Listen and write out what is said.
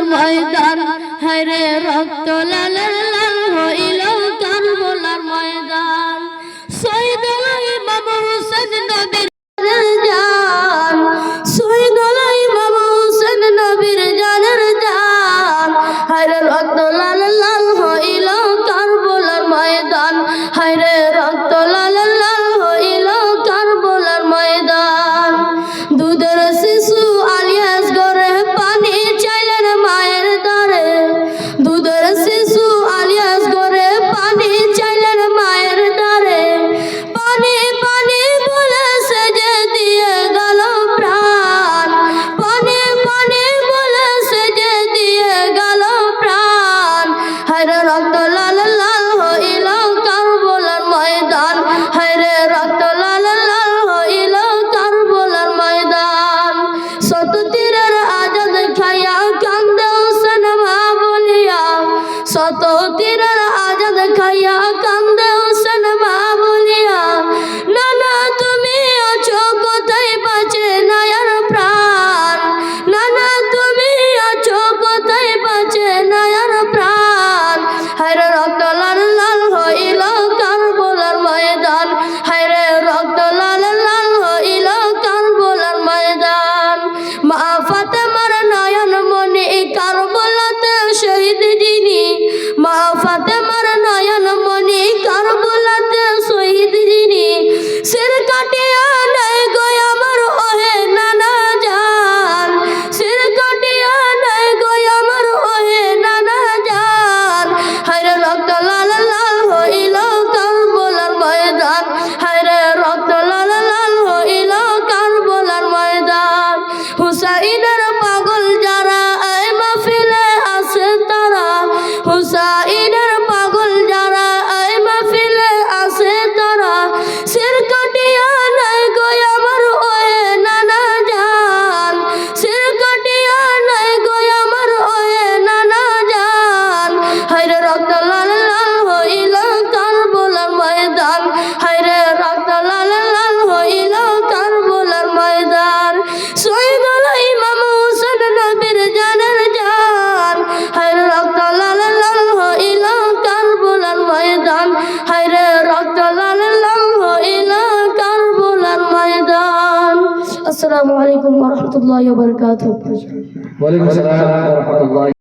কারবলার ময়দান, হায়রে রক্ত লাল লাল হইল কারবলার ময়দান। শহীদ হলো ইমাম হোসেন নবীর জান, শহীদ হলো ইমাম হোসেন নবীর জানের জান, হায়রে রক্ত লাল লাল হইল কারবলার ময়দান, হায়রে রক্ত লাল লাল হইল কারবলার ময়দান। দুধের শিশু আলিয়াস গরে পানি চাইলেন মায়ের দ্বারে, দুধের শিশু আলিয়াস গরে পানি চাইলেন মায়ের দ্বারে, পানি পানি বলে সেজে দিয়ে গেল প্রাণ, পানি পানি বলে সেজে দিয়ে গেল প্রাণ, হায়রে রক্ত লাল লাল হইল কারবলার ময়দান, হায়রে রক্ত লাল লাল হইল কারবলার ময়দান। শত তীরের আজাদ খাইয়া কান্দে হোসেন মা বলিয়া, শত তীরের আজাদ খাইয়া কান্দে হোসেন মা বলিয়া, নানা তুমি আছো কোথায় বাঁচে নায়ার প্রাণ, নানা তুমি আছো কোথায় বাঁচে নায়ার প্রাণ, হায়রে রক্ত লাল লাল হইল কারবলার ময়দান, হায়রে রক্ত লাল লাল হইল কারবলার ময়দান। মা ফাতেমার নয়ন মনি কারবলাতে শহীদ যিনি, মা ফাতেমার নয়ন মনি কারবলাতে শহীদ যিনি, শির কাটিয়া নাই গো আমার ওহে নানা জান, শির কাটিয়া নাই গো আমার ওহে নানা জান, হায়রে রক্ত লাল লাল হইল কারবলার ময়দান, হায়রে রক্ত লাল লাল হইল কারবলার ময়দান। হুসাইনের পাগল যারা এই মাহফিলে আসে তারা, হুসাইনের পাগল যারা এই মাহফিলে আসে তারা, শির কাটিয়া নাই গো আমার ওহে নানা জান, শির কাটিয়া নাই গো আমার ওহে নানা জান, হায়রে রক্ত লাল লাল হইল কারবলার ময়দান, হায়রে রক্ত লাল লাল হইল কারবলার ময়দান। শহীদ হলো ইমাম হোসেন নবীর জানের জান, হায়রে রক্ত লাল লাল হইল কারবলার ময়দান, হায়রে রক্ত লাল লাল হইল কারবলার ময়দান। আসসালামু আলাইকুম ওয়া রাহমাতুল্লাহি ওয়া বারাকাতুহু। ওয়ালাইকুম আসসালাম ওয়া রাহমাতুল্লাহ।